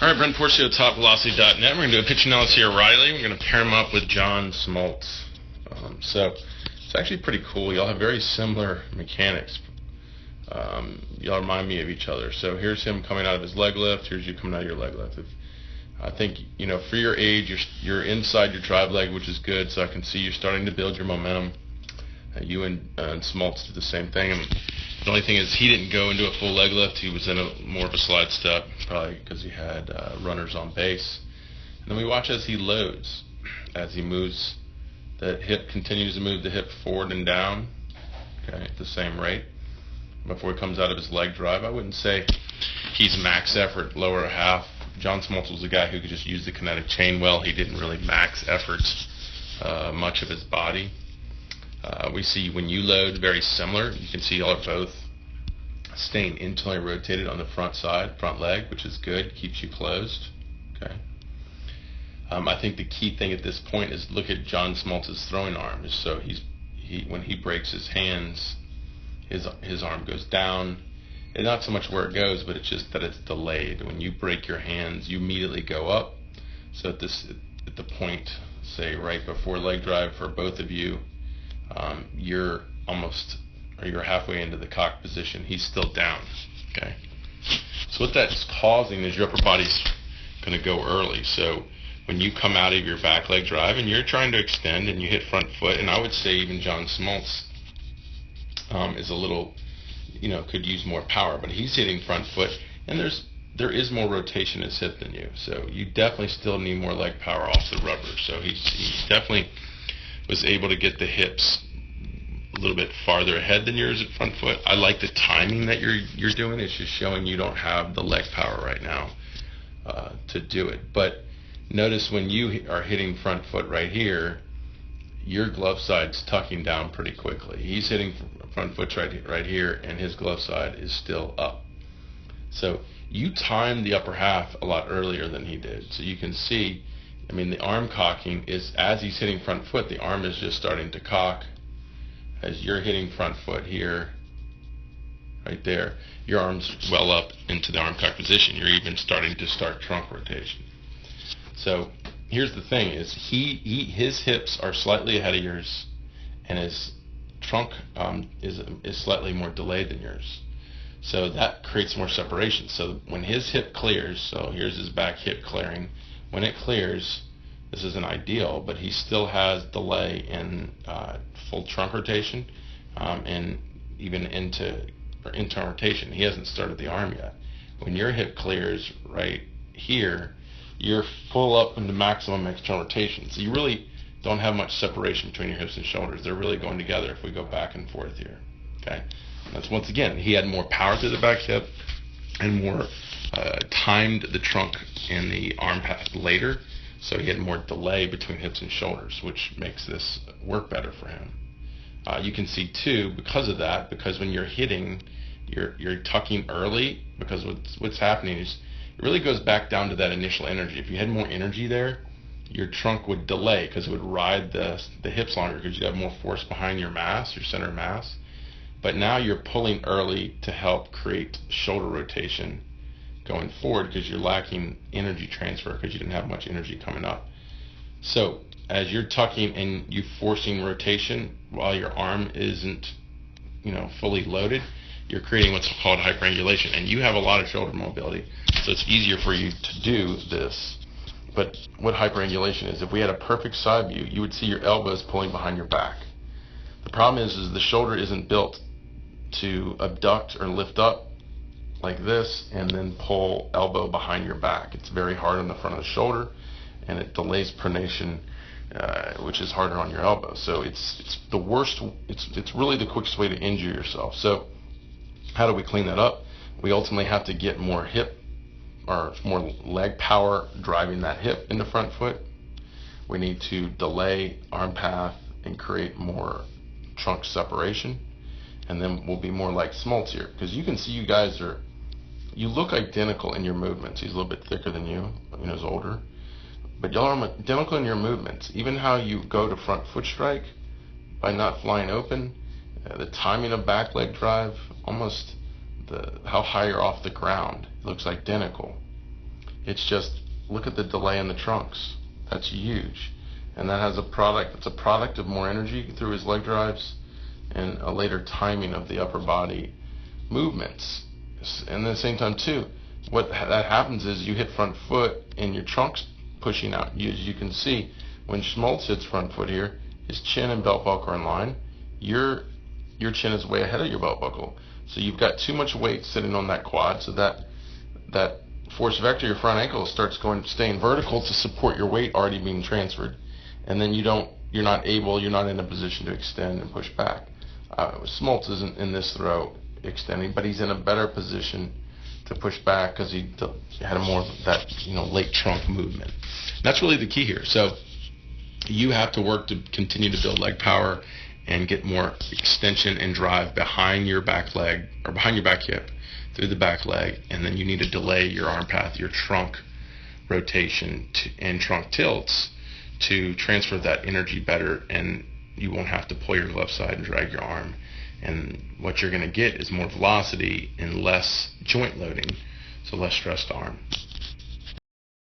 All right, Brent Porcio, TopVelocity.net. We're going to do a pitch analysis here, Riley. We're going to pair him up with John Smoltz. So it's actually pretty cool. Y'all have very similar mechanics. Y'all remind me of each other. So here's him coming out of his leg lift. Here's you coming out of your leg lift. I think, for your age, you're inside your drive leg, which is good. So I can see you're starting to build your momentum. You and Smoltz did the same thing. And the only thing is he didn't go into a full leg lift. He was in more of a slide step, probably because he had runners on base. And then we watch as he loads, as he moves. The hip continues to move the hip forward and down, okay, at the same rate. Before he comes out of his leg drive, I wouldn't say he's max effort, lower half. John Smoltz was a guy who could just use the kinetic chain well. He didn't really max effort much of his body. We see when you load, very similar. You can see y'all are both staying internally rotated on the front leg, which is good, keeps you closed. Okay. I think the key thing at this point is look at John Smoltz's throwing arm. So when he breaks his hands, his arm goes down. And not so much where it goes, but it's just that it's delayed. When you break your hands, you immediately go up. So at the point, say right before leg drive for both of you, you're halfway into the cock position. He's still down. Okay. So what that's causing is your upper body's going to go early. So when you come out of your back leg drive and you're trying to extend and you hit front foot, and I would say even John Smoltz is a little, could use more power, but he's hitting front foot, and there is more rotation in his hip than you. So you definitely still need more leg power off the rubber. So he definitely was able to get the hips a little bit farther ahead than yours at front foot. I like the timing that you're doing. It's just showing you don't have the leg power right now to do it. But notice when you are hitting front foot right here, your glove side's tucking down pretty quickly. He's hitting front foot right here, and his glove side is still up. So you timed the upper half a lot earlier than he did. So you can see, the arm cocking is as he's hitting front foot, the arm is just starting to cock. As you're hitting front foot here, right there, your arms well up into the arm cock position. You're even starting to start trunk rotation. So here's the thing: is his hips are slightly ahead of yours, and his trunk is slightly more delayed than yours. So that creates more separation. So when his hip clears, so here's his back hip clearing. When it clears, this isn't ideal, but he still has delay in full trunk rotation and even into internal rotation. He hasn't started the arm yet. When your hip clears right here, you're full up into maximum external rotation. So you really don't have much separation between your hips and shoulders. They're really going together if we go back and forth here. Okay. And that's once again, he had more power through the back hip and more timed the trunk and the arm path later. So he had more delay between hips and shoulders, which makes this work better for him. You can see too, because of that, because when you're hitting, you're tucking early, because what's happening is it really goes back down to that initial energy. If you had more energy there, your trunk would delay because it would ride the hips longer because you have more force behind your mass, your center of mass. But now you're pulling early to help create shoulder rotation going forward because you're lacking energy transfer because you didn't have much energy coming up. So as you're tucking and you forcing rotation while your arm isn't fully loaded, you're creating what's called hyperangulation, and you have a lot of shoulder mobility, so it's easier for you to do this. But what hyperangulation is, if we had a perfect side view, you would see your elbows pulling behind your back. The problem is the shoulder isn't built to abduct or lift up like this and then pull elbow behind your back. It's very hard on the front of the shoulder, and it delays pronation, which is harder on your elbow. So it's the worst. It's really the quickest way to injure yourself. So how do we clean that up? We ultimately have to get more hip or more leg power driving that hip in the front foot. We need to delay arm path and create more trunk separation, and then we'll be more like Smoltz here, because you can see you guys you look identical in your movements. He's a little bit thicker than you, he's older, but y'all are identical in your movements. Even how you go to front foot strike by not flying open, the timing of back leg drive, almost how high you're off the ground, it looks identical. It's just, look at the delay in the trunks. That's huge. And that has a product, it's a product of more energy through his leg drives and a later timing of the upper body movements. And at the same time too, what that happens is you hit front foot and your trunk's pushing out. As you can see, when Smoltz hits front foot here, his chin and belt buckle are in line. Your chin is way ahead of your belt buckle. So you've got too much weight sitting on that quad, so that force vector, your front ankle, starts staying vertical to support your weight already being transferred. And then you're not in a position to extend and push back. Smoltz isn't in this throw extending, but he's in a better position to push back because he had more of that late trunk movement. And that's really the key here. So you have to work to continue to build leg power and get more extension and drive behind your back leg or behind your back hip through the back leg, and then you need to delay your arm path, your trunk rotation and trunk tilts to transfer that energy better, and you won't have to pull your left side and drag your arm. And what you're going to get is more velocity and less joint loading, so less stressed arm.